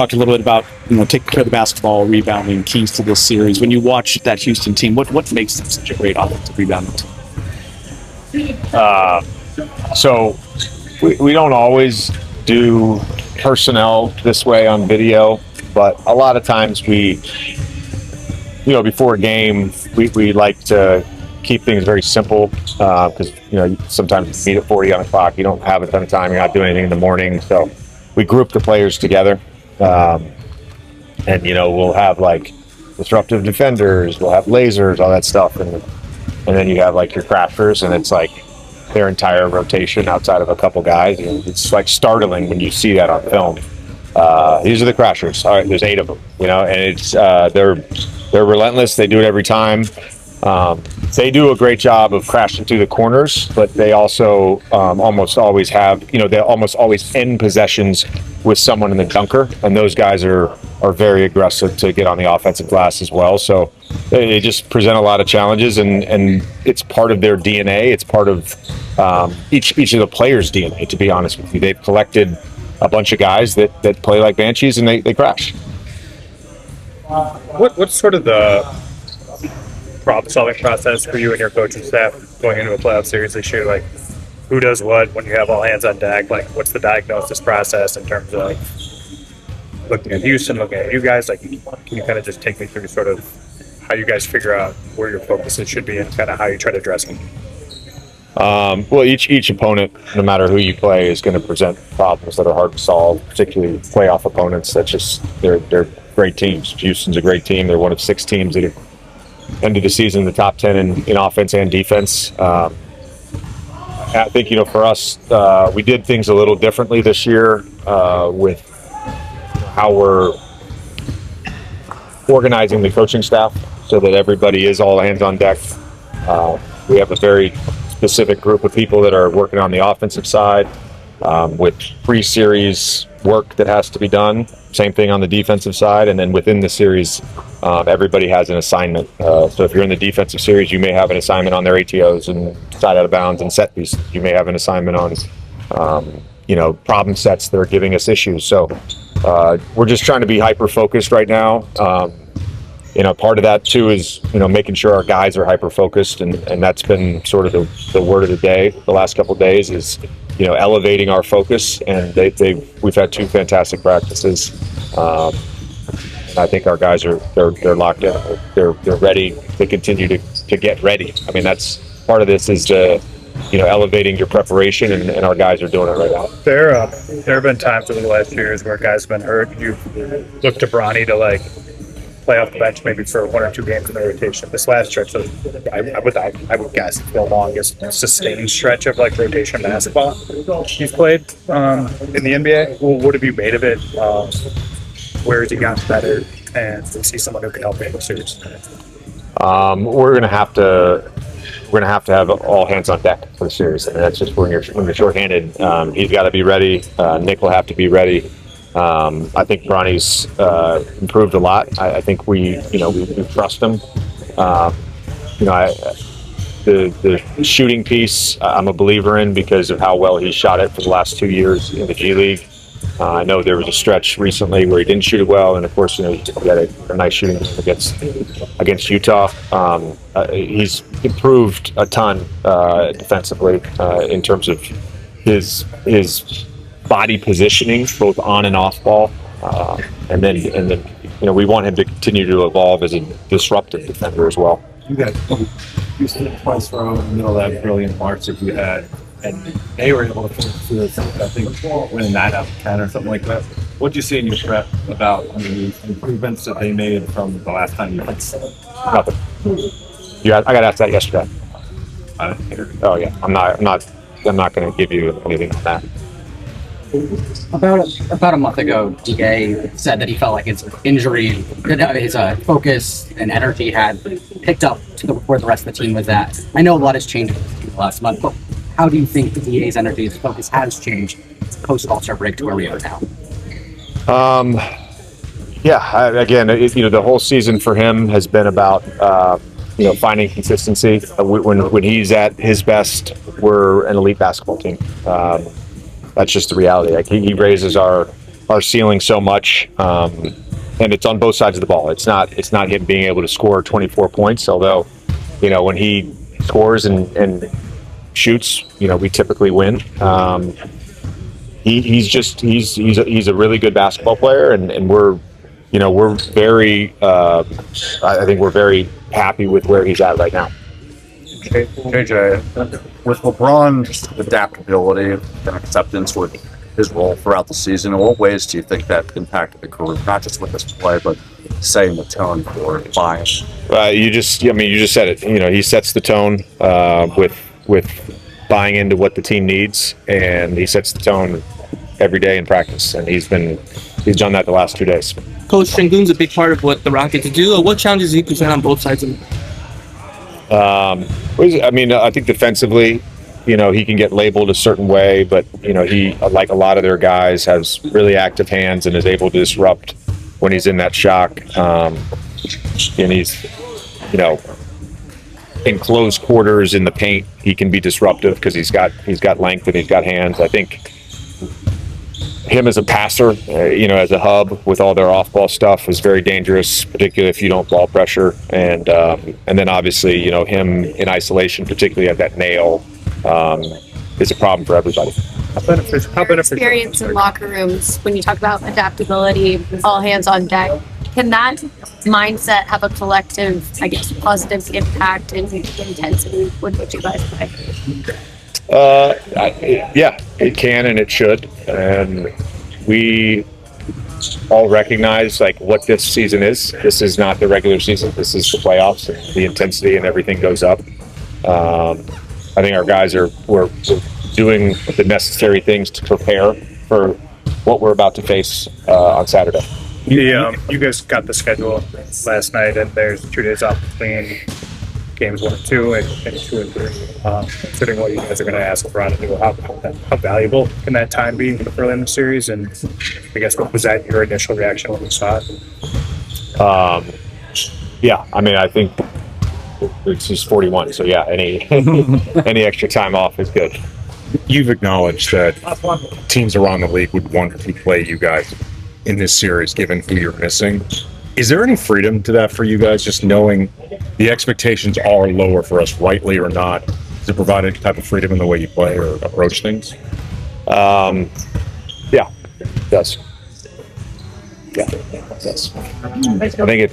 talked a little bit about, taking care of the basketball, rebounding, keys to this series. When you watch that Houston team, what makes them such a great offensive rebounding team? So we don't always do personnel this way on video, but a lot of times before a game, we like to keep things very simple because sometimes you meet at 40 on the clock, you don't have a ton of time, you're not doing anything in the morning, so we group the players together, and we'll have like disruptive defenders, we'll have lasers, all that stuff, and then you have like your crafters, and it's like their entire rotation outside of a couple guys, and it's like startling when you see that on film. These are the crashers. All right, there's 8 of them, and it's they're relentless. They do it every time. They do a great job of crashing through the corners, but they also almost always have, they almost always end possessions with someone in the dunker, and those guys are very aggressive to get on the offensive glass as well. So they just present a lot of challenges, and it's part of their DNA. It's part of each of the players' DNA, to be honest with you. They've collected a bunch of guys that play like banshees, and they crash. What's sort of the problem-solving process for you and your coaching staff going into a playoff series this year? Like, who does what when you have all hands on deck? Like, what's the diagnosis process in terms of looking at Houston, looking at you guys? Like, can you kind of just take me through sort of how you guys figure out where your focuses should be and kind of how you try to address them? Well, each opponent, no matter who you play, is going to present problems that are hard to solve, particularly playoff opponents. That's just they're great teams. Houston's a great team. They're one of 6 teams that have ended the season in the top 10 in offense and defense. I think, for us, we did things a little differently this year with how we're organizing the coaching staff so that everybody is all hands on deck. We have a very specific group of people that are working on the offensive side with pre-series work that has to be done. Same thing on the defensive side, and then within the series, everybody has an assignment. So if you're in the defensive series, you may have an assignment on their ATOs and side out of bounds and set pieces. You may have an assignment on, problem sets that are giving us issues. So we're just trying to be hyper-focused right now. Part of that too is, making sure our guys are hyper-focused, and that's been sort of the word of the day the last couple of days is, elevating our focus, and we've had 2 fantastic practices. I think our guys they're locked in. They're ready to continue to get ready. I mean, that's part of this is elevating your preparation, and our guys are doing it right now. There have been times over the last few years where guys have been hurt. You've looked to Bronny to play off the bench maybe for 1 or 2 games in the rotation. This last stretch, I would guess it's the longest sustained stretch of rotation basketball he's played in the NBA. Well, what have you made of it? Where has he gotten better? And do you see someone who can help in the series? We're gonna have to have all hands on deck for the series. I mean, that's just when you're shorthanded. He's got to be ready. Nick will have to be ready. I think Bronny's improved a lot. I think we trust him. The shooting piece, I'm a believer in because of how well he shot it for the last 2 years in the G League. I know there was a stretch recently where he didn't shoot it well, and of course, he had a nice shooting against Utah. He's improved a ton defensively in terms of his body positioning, both on and off ball, and then we want him to continue to evolve as a disruptive defender as well. You guys Houston twice thrown in the middle of that brilliant march that we had, and they were able to finish through this, I think, winning 9 out of 10 or something like that. What do you see in your prep about the improvements that they made from the last time you played? Nothing. I got asked that yesterday. Oh yeah, I'm not going to give you anything on that. About a month ago, DA said that he felt like his injury, his focus and energy had picked up to where the rest of the team was at. I know a lot has changed in the last month, but how do you think the DA's energy, his focus has changed post All-Star break to where we are now? The whole season for him has been about finding consistency. When he's at his best, we're an elite basketball team. That's just the reality. He raises our our ceiling so much, and it's on both sides of the ball. It's not him being able to score 24 points, although, when he scores and shoots, we typically win. He's a really good basketball player, and we're very I think we're very happy with where he's at right now. JJ, with LeBron's adaptability and acceptance with his role throughout the season, in what ways do you think that impacted the career, not just with this play, but setting the tone for buying? You just said it. He sets the tone with buying into what the team needs, and he sets the tone every day in practice, and he's done that the last 2 days. Coach Şengün's a big part of what the Rockets do. What challenges do you present on both sides of it? I think defensively, he can get labeled a certain way, but he, like a lot of their guys, has really active hands and is able to disrupt when he's in that shock. And he's, in close quarters in the paint, he can be disruptive because he's got length and he's got hands. I think him as a passer, as a hub with all their off-ball stuff is very dangerous, particularly if you don't ball pressure. And then obviously, him in isolation, particularly at that nail, is a problem for everybody. How beneficial Experience in locker rooms when you talk about adaptability, all hands on deck. Can that mindset have a collective, positive impact in the intensity with which you guys play? Yeah, it can and it should. And we all recognize what this season is. This is not the regular season. This is the playoffs, and the intensity and everything goes up. I think our guys we're doing the necessary things to prepare for what we're about to face on Saturday. You guys got the schedule last night, and there's 2 days off between games 1 and 2 and 2 and 3. Considering what you guys are going to ask LeBron to do, how valuable can that time be early in the series? And what was that your initial reaction when you saw it? Yeah, I think it's just 41, so yeah, any extra time off is good. You've acknowledged that teams around the league would want to play you guys in this series, given who you're missing. Is there any freedom to that for you guys, just knowing the expectations are lower for us, rightly or not? Does it provide any type of freedom in the way you play or approach things? Yeah, it does. Yeah, it does. I think